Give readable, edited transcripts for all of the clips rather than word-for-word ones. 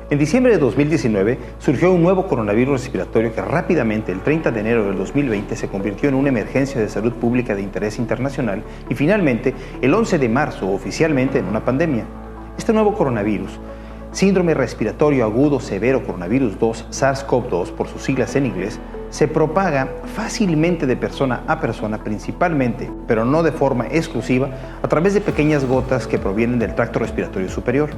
En diciembre de 2019 surgió un nuevo coronavirus respiratorio que rápidamente, el 30 de enero del 2020, se convirtió en una emergencia de salud pública de interés internacional y finalmente, el 11 de marzo, oficialmente en una pandemia. Este nuevo coronavirus, síndrome respiratorio agudo severo coronavirus 2, SARS-CoV-2 por sus siglas en inglés, se propaga fácilmente de persona a persona principalmente, pero no de forma exclusiva, a través de pequeñas gotas que provienen del tracto respiratorio superior.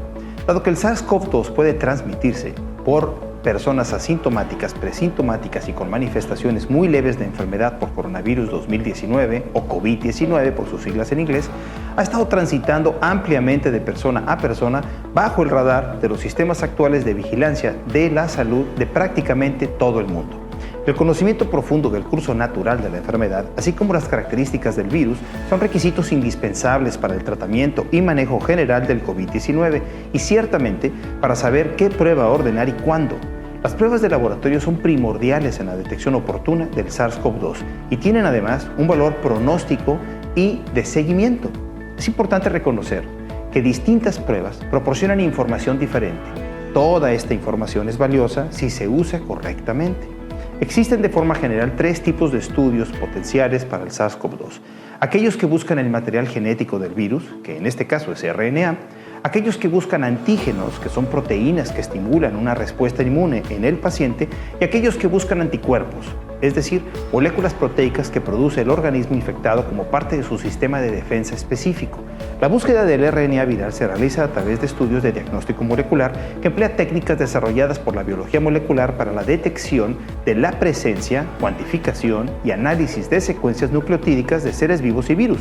Dado que el SARS-CoV-2 puede transmitirse por personas asintomáticas, presintomáticas y con manifestaciones muy leves de enfermedad por coronavirus 2019 o COVID-19 por sus siglas en inglés, ha estado transitando ampliamente de persona a persona bajo el radar de los sistemas actuales de vigilancia de la salud de prácticamente todo el mundo. El conocimiento profundo del curso natural de la enfermedad, así como las características del virus, son requisitos indispensables para el tratamiento y manejo general del COVID-19 y ciertamente para saber qué prueba ordenar y cuándo. Las pruebas de laboratorio son primordiales en la detección oportuna del SARS-CoV-2 y tienen además un valor pronóstico y de seguimiento. Es importante reconocer que distintas pruebas proporcionan información diferente. Toda esta información es valiosa si se usa correctamente. Existen de forma general tres tipos de estudios potenciales para el SARS-CoV-2. Aquellos que buscan el material genético del virus, que en este caso es RNA, aquellos que buscan antígenos, que son proteínas que estimulan una respuesta inmune en el paciente, y aquellos que buscan anticuerpos, es decir, moléculas proteicas que produce el organismo infectado como parte de su sistema de defensa específico. La búsqueda del RNA viral se realiza a través de estudios de diagnóstico molecular que emplea técnicas desarrolladas por la biología molecular para la detección de la presencia, cuantificación y análisis de secuencias nucleotídicas de seres vivos y virus.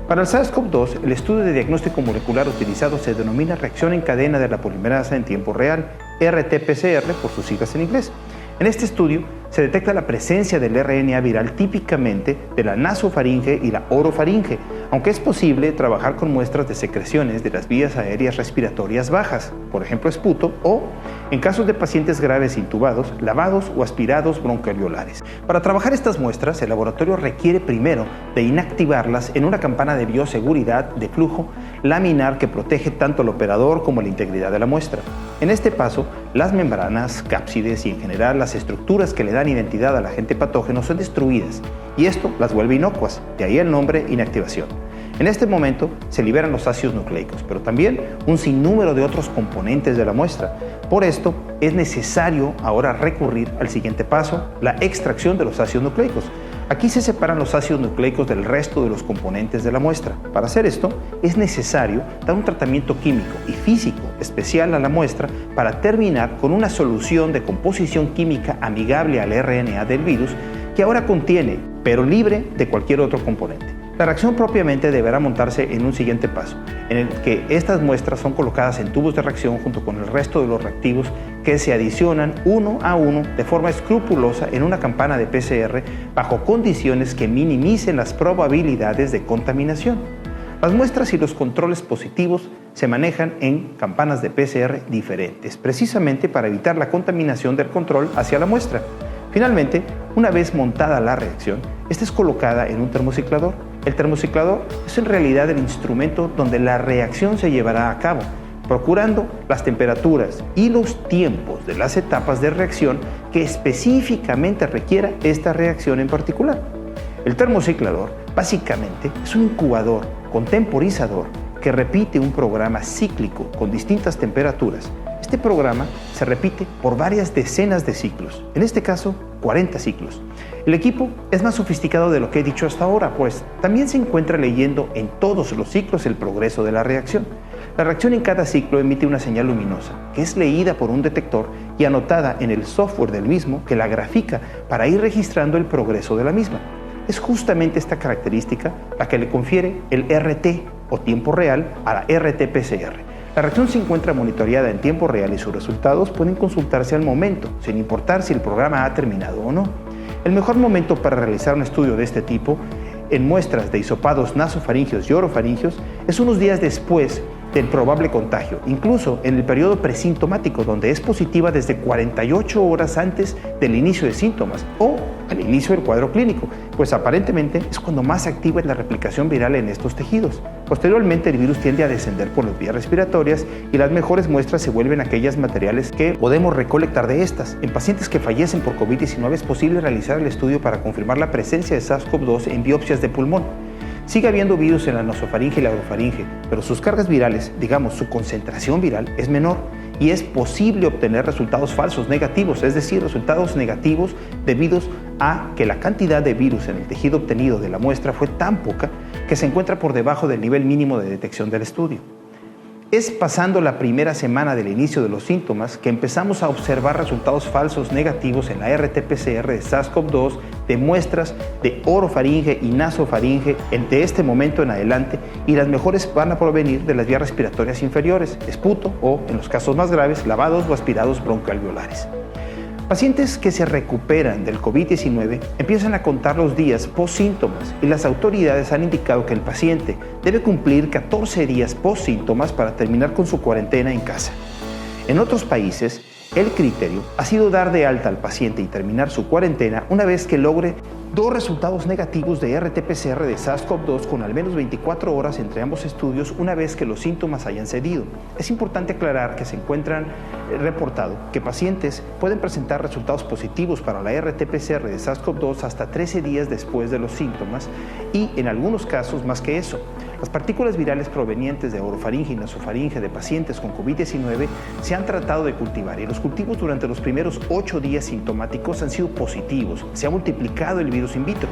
Para el SARS-CoV-2, el estudio de diagnóstico molecular utilizado se denomina reacción en cadena de la polimerasa en tiempo real, RT-PCR por sus siglas en inglés. En este estudio se detecta la presencia del RNA viral típicamente de la nasofaringe y la orofaringe, aunque es posible trabajar con muestras de secreciones de las vías aéreas respiratorias bajas, por ejemplo esputo, o, en casos de pacientes graves intubados, lavados o aspirados broncoalveolares. Para trabajar estas muestras, el laboratorio requiere primero de inactivarlas en una campana de bioseguridad de flujo laminar que protege tanto al operador como la integridad de la muestra. En este paso, las membranas, cápsides y en general las estructuras que le dan identidad al agente patógeno son destruidas y esto las vuelve inocuas, de ahí el nombre inactivación. En este momento se liberan los ácidos nucleicos, pero también un sinnúmero de otros componentes de la muestra. Por esto es necesario ahora recurrir al siguiente paso, la extracción de los ácidos nucleicos. Aquí se separan los ácidos nucleicos del resto de los componentes de la muestra. Para hacer esto, es necesario dar un tratamiento químico y físico especial a la muestra para terminar con una solución de composición química amigable al RNA del virus que ahora contiene, pero libre de cualquier otro componente. La reacción propiamente deberá montarse en un siguiente paso, en el que estas muestras son colocadas en tubos de reacción junto con el resto de los reactivos que se adicionan uno a uno de forma escrupulosa en una campana de PCR bajo condiciones que minimicen las probabilidades de contaminación. Las muestras y los controles positivos se manejan en campanas de PCR diferentes, precisamente para evitar la contaminación del control hacia la muestra. Finalmente, una vez montada la reacción, esta es colocada en un termociclador. El termociclador es en realidad el instrumento donde la reacción se llevará a cabo, procurando las temperaturas y los tiempos de las etapas de reacción que específicamente requiera esta reacción en particular. El termociclador básicamente es un incubador contemporizador que repite un programa cíclico con distintas temperaturas. Este programa se repite por varias decenas de ciclos, en este caso 40 ciclos. El equipo es más sofisticado de lo que he dicho hasta ahora, pues también se encuentra leyendo en todos los ciclos el progreso de la reacción. La reacción en cada ciclo emite una señal luminosa, que es leída por un detector y anotada en el software del mismo que la grafica para ir registrando el progreso de la misma. Es justamente esta característica la que le confiere el RT o tiempo real a la RT-PCR. La reacción se encuentra monitoreada en tiempo real y sus resultados pueden consultarse al momento, sin importar si el programa ha terminado o no. El mejor momento para realizar un estudio de este tipo en muestras de hisopados nasofaringios y orofaringios es unos días después del probable contagio, incluso en el periodo presintomático, donde es positiva desde 48 horas antes del inicio de síntomas o al inicio del cuadro clínico, pues aparentemente es cuando más activa es la replicación viral en estos tejidos. Posteriormente, el virus tiende a descender por las vías respiratorias y las mejores muestras se vuelven aquellas materiales que podemos recolectar de estas. En pacientes que fallecen por COVID-19 es posible realizar el estudio para confirmar la presencia de SARS-CoV-2 en biopsias de pulmón. Sigue habiendo virus en la nasofaringe y la orofaringe, pero sus cargas virales, digamos su concentración viral, es menor y es posible obtener resultados falsos negativos, es decir, resultados negativos debido a que la cantidad de virus en el tejido obtenido de la muestra fue tan poca que se encuentra por debajo del nivel mínimo de detección del estudio. Es pasando la primera semana del inicio de los síntomas que empezamos a observar resultados falsos negativos en la RT-PCR de SARS-CoV-2 de muestras de orofaringe y nasofaringe de este momento en adelante, y las mejores van a provenir de las vías respiratorias inferiores, esputo o, en los casos más graves, lavados o aspirados broncoalveolares. Pacientes que se recuperan del COVID-19 empiezan a contar los días post-síntomas y las autoridades han indicado que el paciente debe cumplir 14 días post-síntomas para terminar con su cuarentena en casa. En otros países, el criterio ha sido dar de alta al paciente y terminar su cuarentena una vez que logre 2 resultados negativos de RT-PCR de SARS-CoV-2 con al menos 24 horas entre ambos estudios una vez que los síntomas hayan cedido. Es importante aclarar que se encuentran reportado que pacientes pueden presentar resultados positivos para la RT-PCR de SARS-CoV-2 hasta 13 días después de los síntomas y en algunos casos más que eso. Las partículas virales provenientes de orofaringe y nasofaringe de pacientes con COVID-19 se han tratado de cultivar y los cultivos durante los primeros 8 días sintomáticos han sido positivos, se ha multiplicado el virus in vitro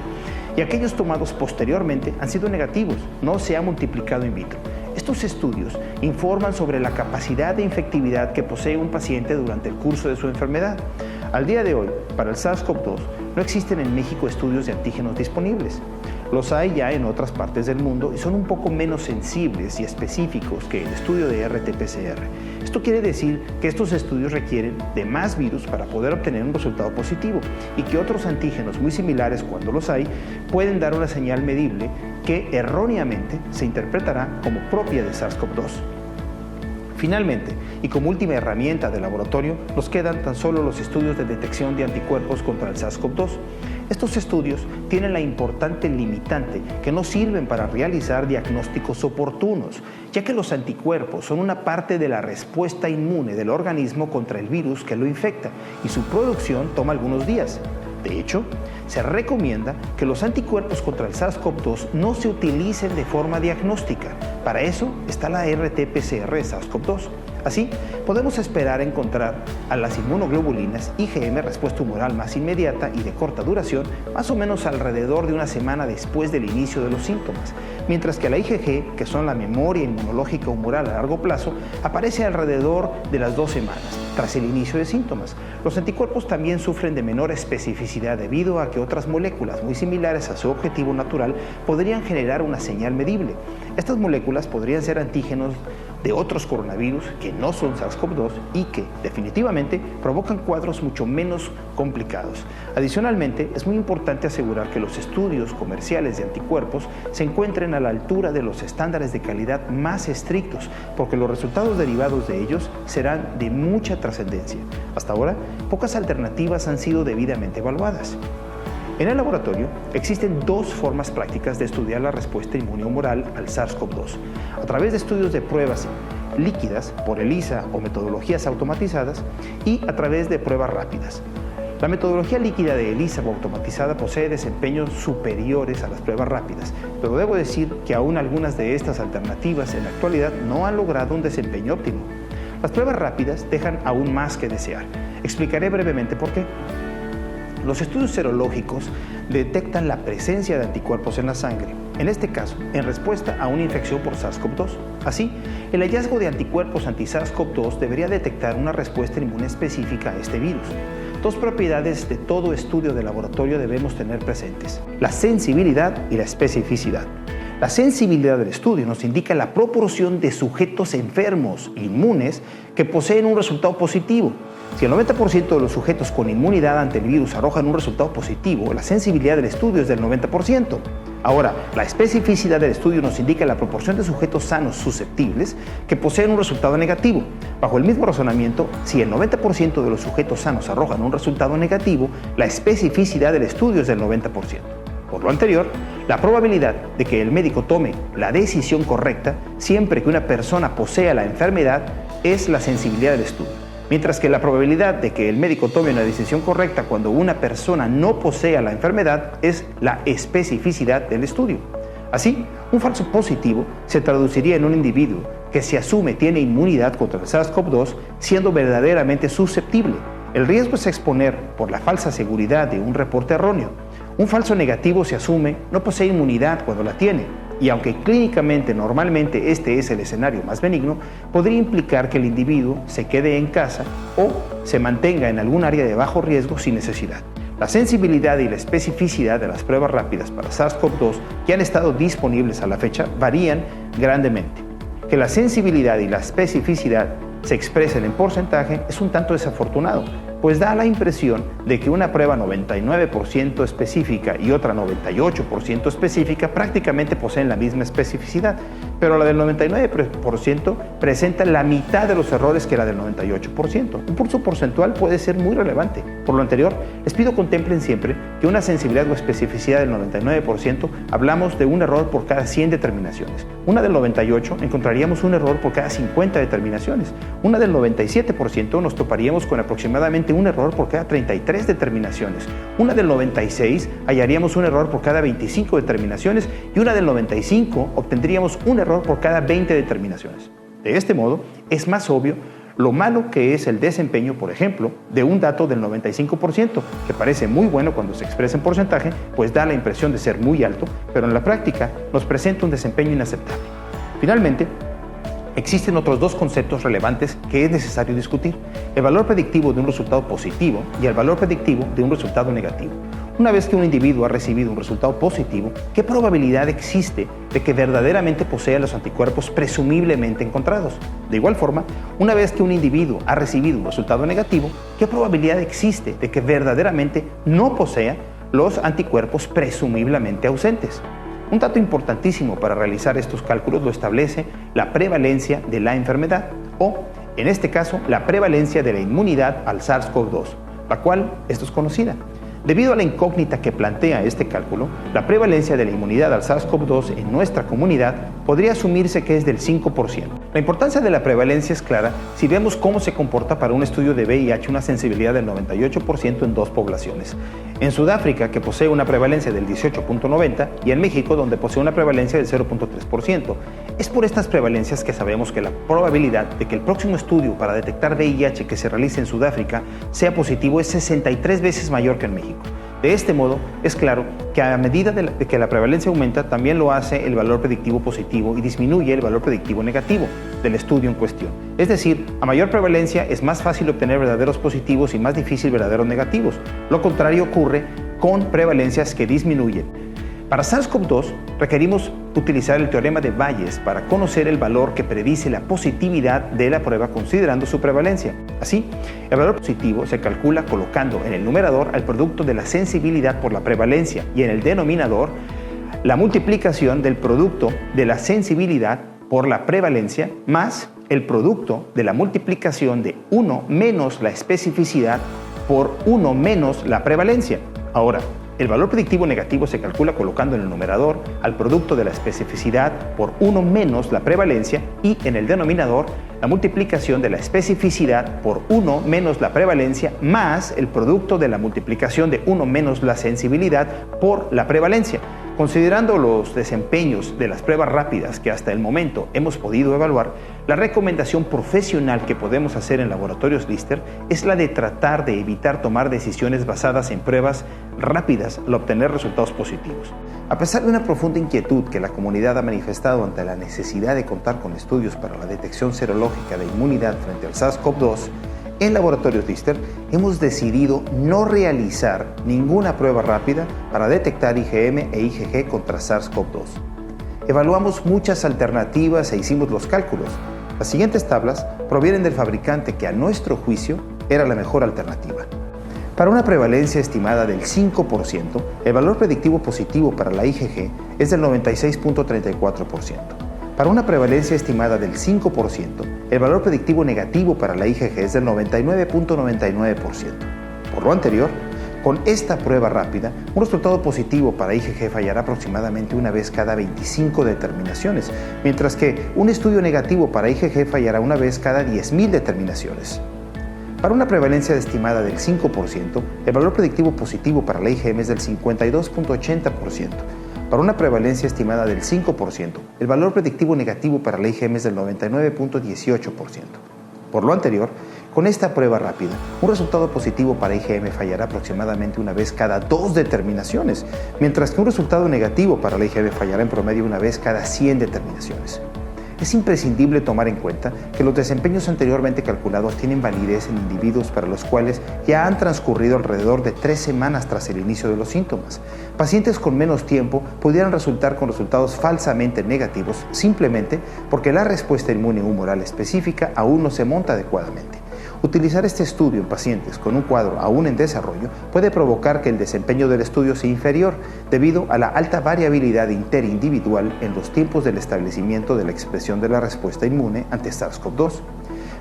y aquellos tomados posteriormente han sido negativos, no se ha multiplicado in vitro. Estos estudios informan sobre la capacidad de infectividad que posee un paciente durante el curso de su enfermedad. Al día de hoy, para el SARS-CoV-2, no existen en México estudios de antígenos disponibles. Los hay ya en otras partes del mundo y son un poco menos sensibles y específicos que el estudio de RT-PCR. Esto quiere decir que estos estudios requieren de más virus para poder obtener un resultado positivo y que otros antígenos muy similares, cuando los hay, pueden dar una señal medible que erróneamente se interpretará como propia de SARS-CoV-2. Finalmente, y como última herramienta de laboratorio, nos quedan tan solo los estudios de detección de anticuerpos contra el SARS-CoV-2. Estos estudios tienen la importante limitante que no sirven para realizar diagnósticos oportunos, ya que los anticuerpos son una parte de la respuesta inmune del organismo contra el virus que lo infecta y su producción toma algunos días. De hecho, se recomienda que los anticuerpos contra el SARS-CoV-2 no se utilicen de forma diagnóstica. Para eso está la RT-PCR de SARS-CoV-2. Así, podemos esperar encontrar a las inmunoglobulinas IgM, respuesta humoral más inmediata y de corta duración, más o menos alrededor de una semana después del inicio de los síntomas, mientras que la IgG, que son la memoria inmunológica humoral a largo plazo, aparece alrededor de las 2 semanas, tras el inicio de síntomas. Los anticuerpos también sufren de menor especificidad debido a que otras moléculas muy similares a su objetivo natural podrían generar una señal medible. Estas moléculas podrían ser antígenos de otros coronavirus que no son SARS-CoV-2 y que definitivamente provocan cuadros mucho menos complicados. Adicionalmente, es muy importante asegurar que los estudios comerciales de anticuerpos se encuentren a la altura de los estándares de calidad más estrictos, porque los resultados derivados de ellos serán de mucha trascendencia. Hasta ahora, pocas alternativas han sido debidamente evaluadas. En el laboratorio existen 2 formas prácticas de estudiar la respuesta inmunohumoral al SARS-CoV-2, a través de estudios de pruebas líquidas por ELISA o metodologías automatizadas y a través de pruebas rápidas. La metodología líquida de ELISA o automatizada posee desempeños superiores a las pruebas rápidas, pero debo decir que aún algunas de estas alternativas en la actualidad no han logrado un desempeño óptimo. Las pruebas rápidas dejan aún más que desear. Explicaré brevemente por qué. Los estudios serológicos detectan la presencia de anticuerpos en la sangre, en este caso, en respuesta a una infección por SARS-CoV-2. Así, el hallazgo de anticuerpos anti-SARS-CoV-2 debería detectar una respuesta inmune específica a este virus. 2 propiedades de todo estudio de laboratorio debemos tener presentes: la sensibilidad y la especificidad. La sensibilidad del estudio nos indica la proporción de sujetos enfermos inmunes que poseen un resultado positivo. Si el 90% de los sujetos con inmunidad ante el virus arrojan un resultado positivo, la sensibilidad del estudio es del 90%. Ahora, la especificidad del estudio nos indica la proporción de sujetos sanos susceptibles que poseen un resultado negativo. Bajo el mismo razonamiento, si el 90% de los sujetos sanos arrojan un resultado negativo, la especificidad del estudio es del 90%. Por lo anterior, la probabilidad de que el médico tome la decisión correcta siempre que una persona posea la enfermedad es la sensibilidad del estudio, mientras que la probabilidad de que el médico tome una decisión correcta cuando una persona no posea la enfermedad es la especificidad del estudio. Así, un falso positivo se traduciría en un individuo que se asume tiene inmunidad contra el SARS-CoV-2 siendo verdaderamente susceptible. El riesgo es exponer por la falsa seguridad de un reporte erróneo. Un falso negativo se asume no posee inmunidad cuando la tiene, y aunque clínicamente normalmente este es el escenario más benigno, podría implicar que el individuo se quede en casa o se mantenga en algún área de bajo riesgo sin necesidad. La sensibilidad y la especificidad de las pruebas rápidas para SARS-CoV-2 que han estado disponibles a la fecha varían grandemente. Que la sensibilidad y la especificidad se expresen en porcentaje es un tanto desafortunado, pues da la impresión de que una prueba 99% específica y otra 98% específica prácticamente poseen la misma especificidad, pero la del 99% presenta la mitad de los errores que la del 98%. Un pulso porcentual puede ser muy relevante. Por lo anterior, les pido contemplen siempre que una sensibilidad o especificidad del 99% hablamos de un error por cada 100 determinaciones. Una del 98% encontraríamos un error por cada 50 determinaciones. Una del 97% nos toparíamos con aproximadamente un error por cada 33 determinaciones. Una del 96% hallaríamos un error por cada 25 determinaciones y una del 95% obtendríamos un error por cada 20 determinaciones. De este modo, es más obvio lo malo que es el desempeño, por ejemplo, de un dato del 95%, que parece muy bueno cuando se expresa en porcentaje, pues da la impresión de ser muy alto, pero en la práctica nos presenta un desempeño inaceptable. Finalmente, existen otros dos conceptos relevantes que es necesario discutir: el valor predictivo de un resultado positivo y el valor predictivo de un resultado negativo. Una vez que un individuo ha recibido un resultado positivo, ¿qué probabilidad existe de que verdaderamente posea los anticuerpos presumiblemente encontrados? De igual forma, una vez que un individuo ha recibido un resultado negativo, ¿qué probabilidad existe de que verdaderamente no posea los anticuerpos presumiblemente ausentes? Un dato importantísimo para realizar estos cálculos lo establece la prevalencia de la enfermedad o, en este caso, la prevalencia de la inmunidad al SARS-CoV-2, la cual es desconocida. Debido a la incógnita que plantea este cálculo, la prevalencia de la inmunidad al SARS-CoV-2 en nuestra comunidad podría asumirse que es del 5%. La importancia de la prevalencia es clara si vemos cómo se comporta para un estudio de VIH una sensibilidad del 98% en dos poblaciones. En Sudáfrica, que posee una prevalencia del 18.90%, y en México, donde posee una prevalencia del 0.3%. Es por estas prevalencias que sabemos que la probabilidad de que el próximo estudio para detectar VIH que se realice en Sudáfrica sea positivo es 63 veces mayor que en México. De este modo, es claro que a medida de que la prevalencia aumenta, también lo hace el valor predictivo positivo y disminuye el valor predictivo negativo del estudio en cuestión. Es decir, a mayor prevalencia es más fácil obtener verdaderos positivos y más difícil verdaderos negativos. Lo contrario ocurre con prevalencias que disminuyen. Para SARS-CoV-2 requerimos utilizar el teorema de Bayes para conocer el valor que predice la positividad de la prueba considerando su prevalencia. Así, el valor positivo se calcula colocando en el numerador al producto de la sensibilidad por la prevalencia y en el denominador la multiplicación del producto de la sensibilidad por la prevalencia más el producto de la multiplicación de 1 menos la especificidad por 1 menos la prevalencia. Ahora, el valor predictivo negativo se calcula colocando en el numerador al producto de la especificidad por 1 menos la prevalencia y en el denominador la multiplicación de la especificidad por 1 menos la prevalencia más el producto de la multiplicación de 1 menos la sensibilidad por la prevalencia. Considerando los desempeños de las pruebas rápidas que hasta el momento hemos podido evaluar, la recomendación profesional que podemos hacer en laboratorios Lister es la de tratar de evitar tomar decisiones basadas en pruebas rápidas al obtener resultados positivos. A pesar de una profunda inquietud que la comunidad ha manifestado ante la necesidad de contar con estudios para la detección serológica de inmunidad frente al SARS-CoV-2, en Laboratorios Lister hemos decidido no realizar ninguna prueba rápida para detectar IgM e IgG contra SARS-CoV-2. Evaluamos muchas alternativas e hicimos los cálculos. Las siguientes tablas provienen del fabricante que a nuestro juicio era la mejor alternativa. Para una prevalencia estimada del 5%, el valor predictivo positivo para la IgG es del 96.34%. Para una prevalencia estimada del 5%, el valor predictivo negativo para la IgG es del 99.99%. Por lo anterior, Con esta prueba rápida, un resultado positivo para IgG fallará aproximadamente una vez cada 25 determinaciones, mientras que un estudio negativo para IgG fallará una vez cada 10.000 determinaciones. Para una prevalencia estimada del 5%, el valor predictivo positivo para la IgM es del 52.80%. Para una prevalencia estimada del 5%, el valor predictivo negativo para la IgM es del 99.18%. Por lo anterior, con esta prueba rápida, un resultado positivo para IgM fallará aproximadamente una vez cada 2 determinaciones, mientras que un resultado negativo para la IgM fallará en promedio una vez cada 100 determinaciones. Es imprescindible tomar en cuenta que los desempeños anteriormente calculados tienen validez en individuos para los cuales ya han transcurrido alrededor de 3 semanas tras el inicio de los síntomas. Pacientes con menos tiempo pudieran resultar con resultados falsamente negativos simplemente porque la respuesta inmune humoral específica aún no se monta adecuadamente. Utilizar este estudio en pacientes con un cuadro aún en desarrollo puede provocar que el desempeño del estudio sea inferior debido a la alta variabilidad interindividual en los tiempos del establecimiento de la expresión de la respuesta inmune ante SARS-CoV-2.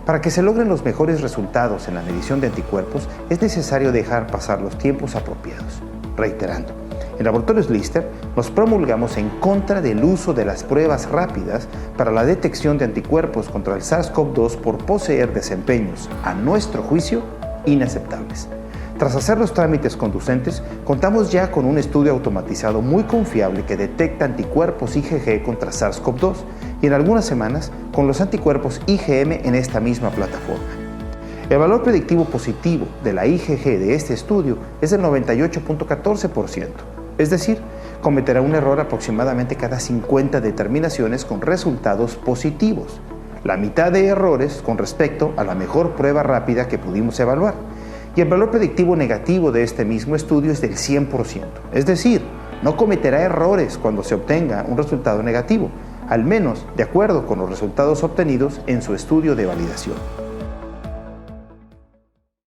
Para que se logren los mejores resultados en la medición de anticuerpos, es necesario dejar pasar los tiempos apropiados. Reiterando, en Laboratorios Lister nos promulgamos en contra del uso de las pruebas rápidas para la detección de anticuerpos contra el SARS-CoV-2 por poseer desempeños, a nuestro juicio, inaceptables. Tras hacer los trámites conducentes, contamos ya con un estudio automatizado muy confiable que detecta anticuerpos IgG contra SARS-CoV-2 y en algunas semanas con los anticuerpos IgM en esta misma plataforma. El valor predictivo positivo de la IgG de este estudio es del 98.14%. Es decir, cometerá un error aproximadamente cada 50 determinaciones con resultados positivos, la mitad de errores con respecto a la mejor prueba rápida que pudimos evaluar. Y el valor predictivo negativo de este mismo estudio es del 100%, es decir, no cometerá errores cuando se obtenga un resultado negativo, al menos de acuerdo con los resultados obtenidos en su estudio de validación.